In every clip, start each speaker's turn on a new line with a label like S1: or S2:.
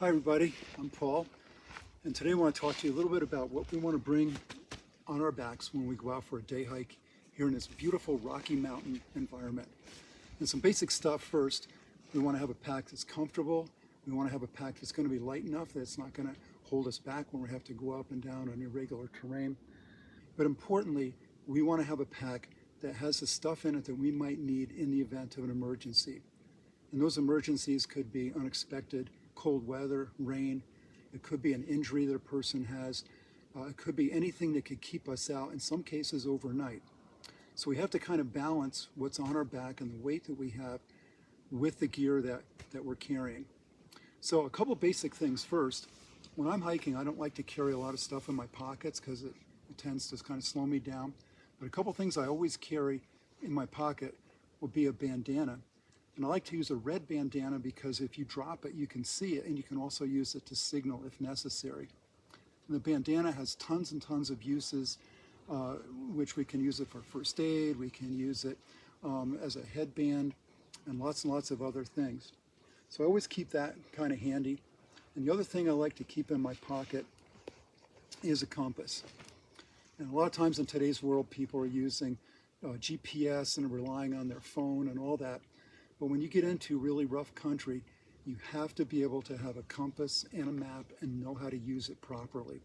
S1: Hi everybody, I'm Paul, and today I want to talk to you a little bit about what we want to bring on our backs when we go out for a day hike here in this beautiful Rocky Mountain environment. And some basic stuff first. We want to have a pack that's comfortable. We want to have a pack that's going to be light enough that it's not going to hold us back when we have to go up and down on irregular terrain. But importantly, we want to have a pack that has the stuff in it that we might need in the event of an emergency. And those emergencies could be unexpected cold weather, rain. It could be an injury that a person has. It could be anything that could keep us out, in some cases overnight. So we have to kind of balance what's on our back and the weight that we have with the gear that we're carrying. So a couple basic things first. When I'm hiking, I don't like to carry a lot of stuff in my pockets because it tends to kind of slow me down. But a couple things I always carry in my pocket will be a bandana. And I like to use a red bandana because if you drop it, you can see it, and you can also use it to signal if necessary. And the bandana has tons and tons of uses, which we can use it for first aid, we can use it as a headband, and lots of other things. So I always keep that kind of handy. And the other thing I like to keep in my pocket is a compass. And a lot of times in today's world, people are using GPS and relying on their phone and all that. But when you get into really rough country, you have to be able to have a compass and a map and know how to use it properly.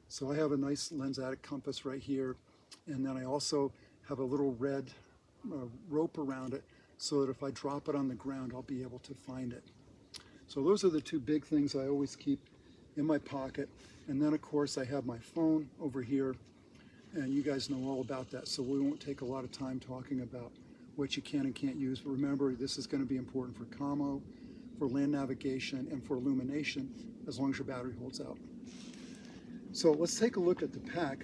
S1: So I have a nice lensatic compass right here, and then I also have a little red rope around it so that if I drop it on the ground, I'll be able to find it. So those are the two big things I always keep in my pocket. And then of course I have my phone over here, and you guys know all about that, so we won't take a lot of time talking about what you can and can't use. But remember, this is going to be important for commo, for land navigation, and for illumination, as long as your battery holds out. So let's take a look at the pack.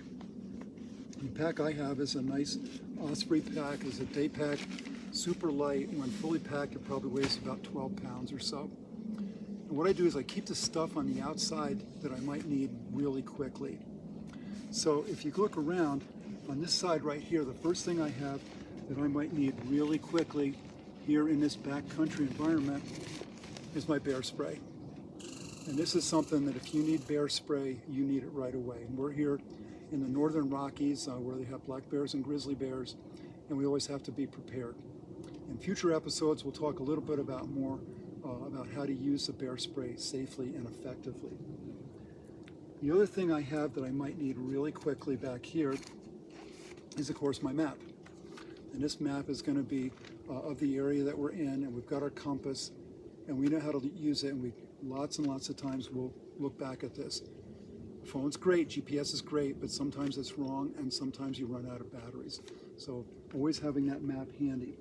S1: The pack I have is a nice Osprey pack. It's a day pack, super light. When fully packed, it probably weighs about 12 pounds or so. And what I do is I keep the stuff on the outside that I might need really quickly. So if you look around on this side right here, the first thing I have that I might need really quickly here in this backcountry environment is my bear spray. And this is something that if you need bear spray, you need it right away. And we're here in the northern Rockies where they have black bears and grizzly bears, and we always have to be prepared. In future episodes, we'll talk a little bit about more about how to use the bear spray safely and effectively. The other thing I have that I might need really quickly back here is, of course, my map. And this map is going to be of the area that we're in, and we've got our compass, and we know how to use it, and lots and lots of times we'll look back at this. Phone's great, GPS is great, but sometimes it's wrong, and sometimes you run out of batteries. So always having that map handy.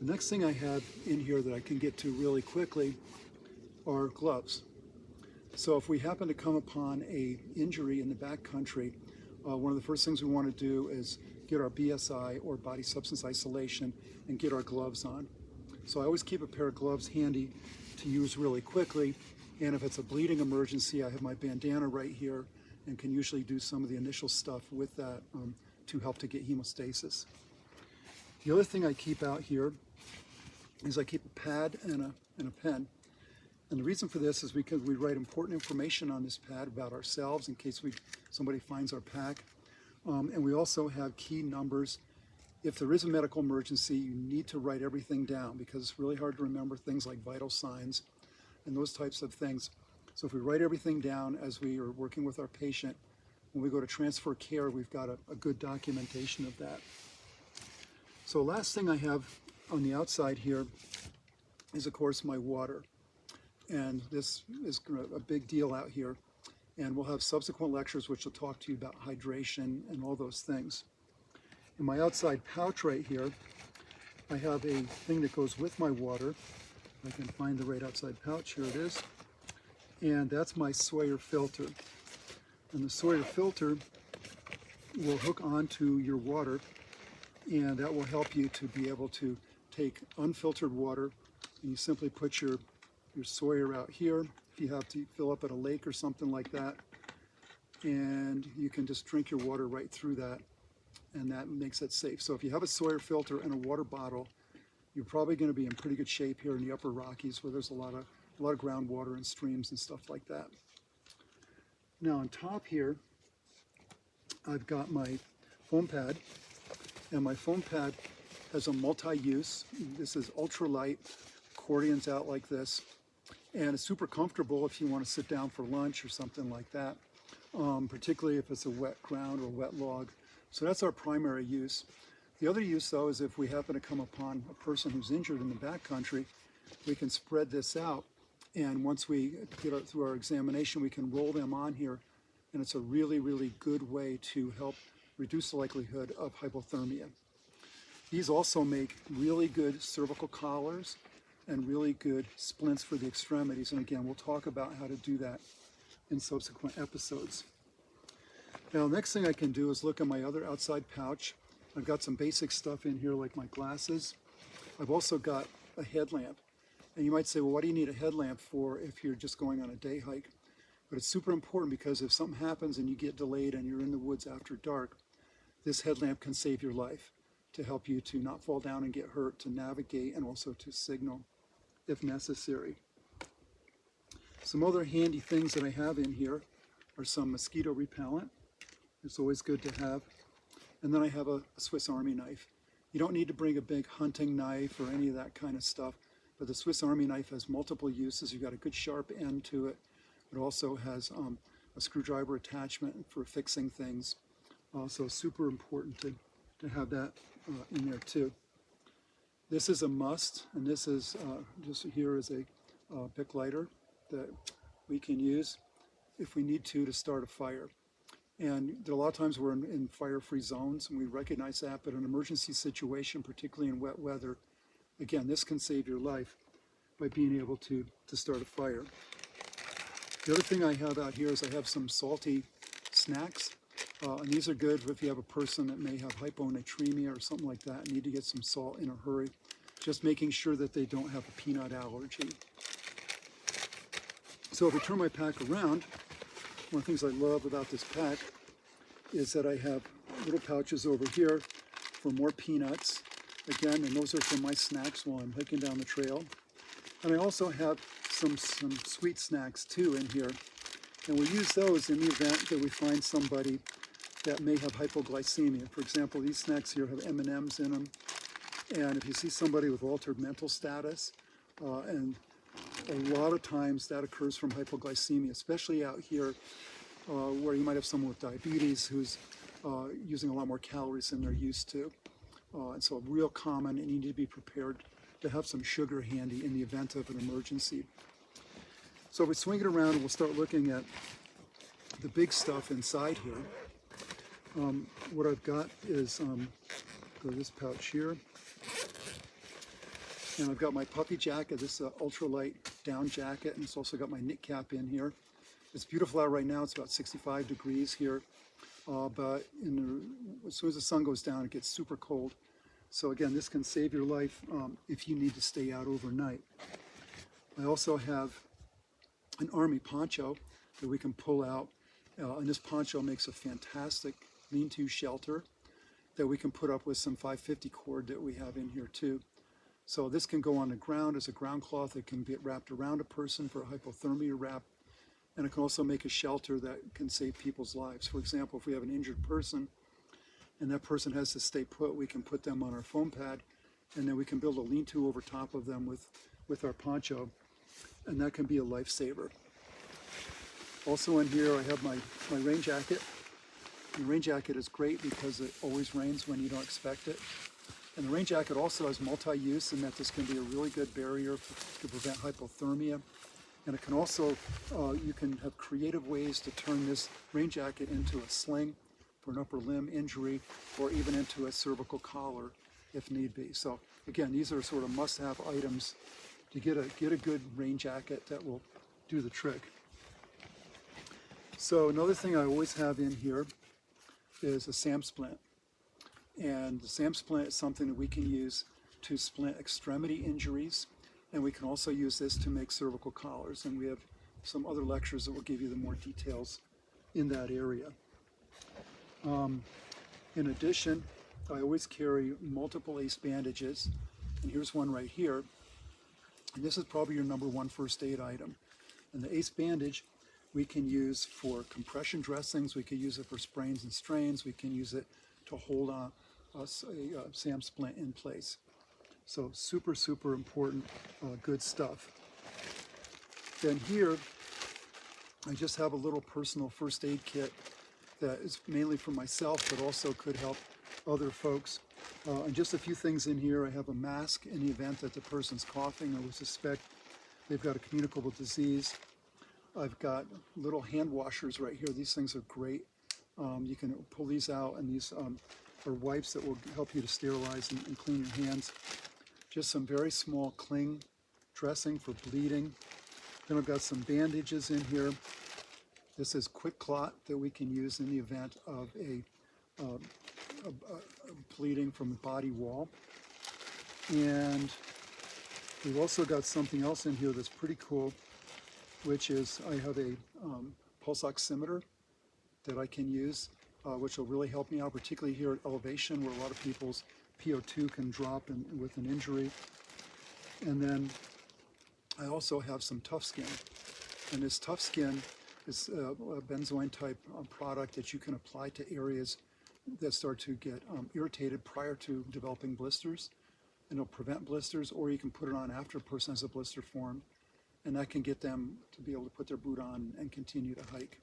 S1: The next thing I have in here that I can get to really quickly are gloves. So if we happen to come upon an injury in the backcountry, one of the first things we want to do is get our BSI, or body substance isolation, and get our gloves on. So I always keep a pair of gloves handy to use really quickly, and if it's a bleeding emergency, I have my bandana right here and can usually do some of the initial stuff with that to help to get hemostasis. The other thing I keep out here is I keep a pad and a pen. And the reason for this is because we write important information on this pad about ourselves in case somebody finds our pack. And we also have key numbers. If there is a medical emergency, you need to write everything down because it's really hard to remember things like vital signs and those types of things. So if we write everything down as we are working with our patient, when we go to transfer care, we've got a good documentation of that. So last thing I have on the outside here is, of course, my water. And this is a big deal out here. And we'll have subsequent lectures which will talk to you about hydration and all those things. In my outside pouch right here, I have a thing that goes with my water. I can find the right outside pouch, here it is. And that's my Sawyer filter. And the Sawyer filter will hook onto your water, and that will help you to be able to take unfiltered water, and you simply put your Sawyer out here if you have to fill up at a lake or something like that, and you can just drink your water right through that, and that makes it safe. So if you have a Sawyer filter and a water bottle, you're probably going to be in pretty good shape here in the upper Rockies where there's a lot of a lot of groundwater and streams and stuff like that. Now on top here, I've got my foam pad, and my foam pad has a multi-use. This is ultralight, accordions out like this, and it's super comfortable if you want to sit down for lunch or something like that, particularly if it's a wet ground or wet log. So that's our primary use. The other use, though, is if we happen to come upon a person who's injured in the backcountry, we can spread this out, and once we get through our examination, we can roll them on here, and it's a really, really good way to help reduce the likelihood of hypothermia. These also make really good cervical collars and really good splints for the extremities, and again, we'll talk about how to do that in subsequent episodes. Now, next thing I can do is look at my other outside pouch. I've got some basic stuff in here like my glasses. I've also got a headlamp. And you might say, well, what do you need a headlamp for if you're just going on a day hike? But it's super important because if something happens and you get delayed and you're in the woods after dark, this headlamp can save your life to help you to not fall down and get hurt, to navigate, and also to signal if necessary. Some other handy things that I have in here are some mosquito repellent. It's always good to have. And then I have a Swiss Army knife. You don't need to bring a big hunting knife or any of that kind of stuff, but the Swiss Army knife has multiple uses. You've got a good sharp end to it. It also has a screwdriver attachment for fixing things. So super important to have that in there too. This is a must, and this is just here is a Bic lighter that we can use if we need to start a fire. And there are a lot of times we're in fire-free zones, and we recognize that, but in an emergency situation, particularly in wet weather, again, this can save your life by being able to start a fire. The other thing I have out here is I have some salty snacks, and these are good if you have a person that may have hyponatremia or something like that and need to get some salt in a hurry. Just making sure that they don't have a peanut allergy. So if I turn my pack around, one of the things I love about this pack is that I have little pouches over here for more peanuts. Again, and those are for my snacks while I'm hiking down the trail. And I also have some sweet snacks too in here. And we use those in the event that we find somebody that may have hypoglycemia. For example, these snacks here have M&Ms in them. And if you see somebody with altered mental status, and a lot of times that occurs from hypoglycemia, especially out here where you might have someone with diabetes who's using a lot more calories than they're used to. And so real common, and you need to be prepared to have some sugar handy in the event of an emergency. So if we swing it around and we'll start looking at the big stuff inside here. What I've got is, go to this pouch here. And I've got my puffy jacket, this ultralight down jacket, and it's also got my knit cap in here. It's beautiful out right now, it's about 65 degrees here, but as soon as the sun goes down, it gets super cold. So again, this can save your life if you need to stay out overnight. I also have an army poncho that we can pull out, and this poncho makes a fantastic lean-to shelter that we can put up with some 550 cord that we have in here too. So this can go on the ground as a ground cloth. It can get wrapped around a person for a hypothermia wrap, and it can also make a shelter that can save people's lives. For example, if we have an injured person and that person has to stay put, we can put them on our foam pad, and then we can build a lean-to over top of them with our poncho, and that can be a lifesaver. Also in here I have my rain jacket. The rain jacket is great because it always rains when you don't expect it. And the rain jacket also has multi-use in that this can be a really good barrier to prevent hypothermia. And it can also, you can have creative ways to turn this rain jacket into a sling for an upper limb injury, or even into a cervical collar if need be. So again, these are sort of must-have items to get a good rain jacket that will do the trick. So another thing I always have in here is a SAM splint. And the SAM splint is something that we can use to splint extremity injuries, and we can also use this to make cervical collars, and we have some other lectures that will give you the more details in that area. In addition, I always carry multiple ace bandages, and here's one right here. And this is probably your number one first aid item. And the ACE bandage we can use for compression dressings, we can use it for sprains and strains, we can use it to hold a SAM splint in place. So super, super important, good stuff. Then here, I just have a little personal first aid kit that is mainly for myself, but also could help other folks. And just a few things in here. I have a mask in the event that the person's coughing or we suspect they've got a communicable disease. I've got little hand washers right here. These things are great. You can pull these out, and these are wipes that will help you to sterilize and clean your hands. Just some very small cling dressing for bleeding. Then I've got some bandages in here. This is quick clot that we can use in the event of a bleeding from the body wall. And we've also got something else in here that's pretty cool, which is I have a pulse oximeter that I can use, which will really help me out, particularly here at elevation where a lot of people's PO2 can drop with an injury. And then I also have some Tough Skin. And this Tough Skin is a benzoin type product that you can apply to areas that start to get irritated prior to developing blisters. And it'll prevent blisters, or you can put it on after a person has a blister formed. And that can get them to be able to put their boot on and continue to hike.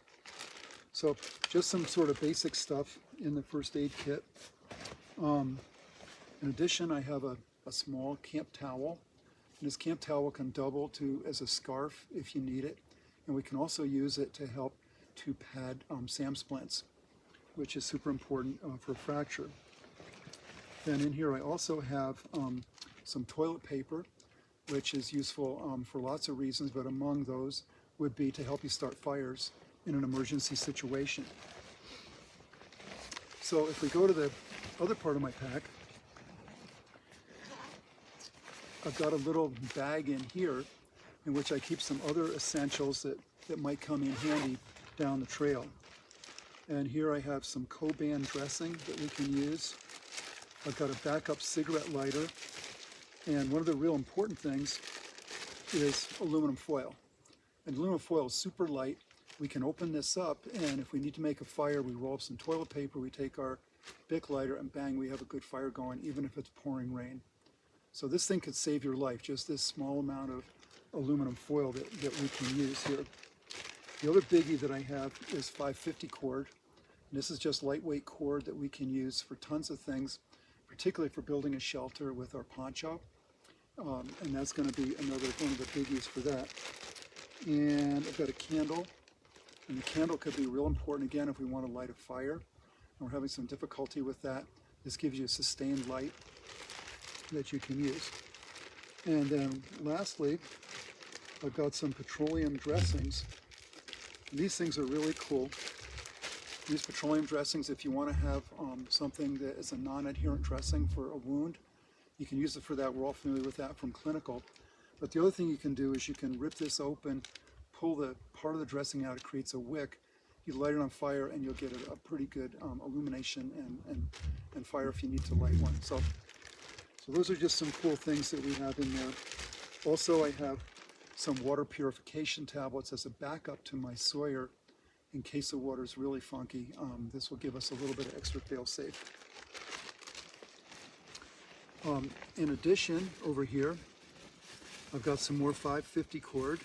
S1: So just some sort of basic stuff in the first aid kit. In addition, I have a small camp towel. And this camp towel can double as a scarf if you need it. And we can also use it to help to pad SAM splints, which is super important for fracture. Then in here I also have some toilet paper, which is useful for lots of reasons, but among those would be to help you start fires in an emergency situation. So if we go to the other part of my pack, I've got a little bag in here in which I keep some other essentials that might come in handy down the trail. And here I have some Coban dressing that we can use. I've got a backup cigarette lighter. And one of the real important things is aluminum foil. And aluminum foil is super light. We can open this up, and if we need to make a fire, we roll up some toilet paper, we take our Bic lighter, and bang, we have a good fire going, even if it's pouring rain. So this thing could save your life, just this small amount of aluminum foil that we can use here. The other biggie that I have is 550 cord. And this is just lightweight cord that we can use for tons of things, particularly for building a shelter with our poncho. And that's going to be another one of the biggies for that. And I've got a candle. And the candle could be real important, again, if we want to light a fire. And we're having some difficulty with that. This gives you a sustained light that you can use. And then lastly, I've got some petroleum dressings. And these things are really cool. These petroleum dressings, if you want to have something that is a non-adherent dressing for a wound, you can use it for that. We're all familiar with that from clinical. But the other thing you can do is you can rip this open, pull the part of the dressing out, it creates a wick. You light it on fire and you'll get a pretty good illumination and fire if you need to light one. So those are just some cool things that we have in there. Also, I have some water purification tablets as a backup to my Sawyer in case the water is really funky. This will give us a little bit of extra fail-safe. In addition, over here, I've got some more 550 cord.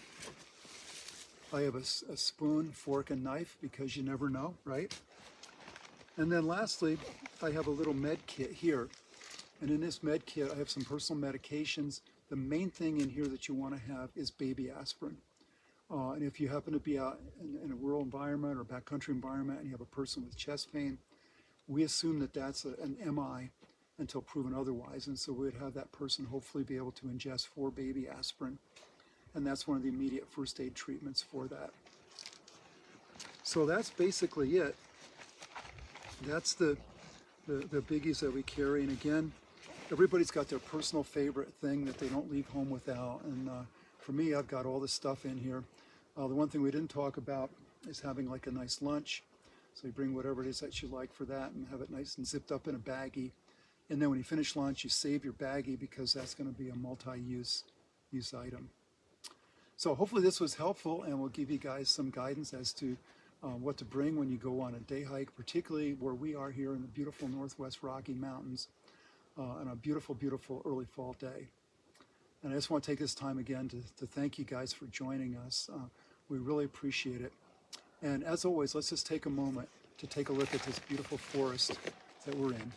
S1: I have a spoon, fork, and knife because you never know, right? And then lastly, I have a little med kit here. And in this med kit, I have some personal medications. The main thing in here that you want to have is baby aspirin. And if you happen to be out in a rural environment or backcountry environment and you have a person with chest pain, we assume that that's an MI until proven otherwise. And so we'd have that person hopefully be able to ingest 4 baby aspirin. And that's one of the immediate first aid treatments for that. So that's basically it. That's the biggies that we carry. And again, everybody's got their personal favorite thing that they don't leave home without. And for me, I've got all this stuff in here. The one thing we didn't talk about is having like a nice lunch. So you bring whatever it is that you like for that and have it nice and zipped up in a baggie. And then when you finish lunch, you save your baggie because that's going to be a multi-use use item. So hopefully this was helpful and will give you guys some guidance as to what to bring when you go on a day hike, particularly where we are here in the beautiful Northwest Rocky Mountains on a beautiful, beautiful early fall day. And I just want to take this time again to thank you guys for joining us. We really appreciate it. And as always, let's just take a moment to take a look at this beautiful forest that we're in.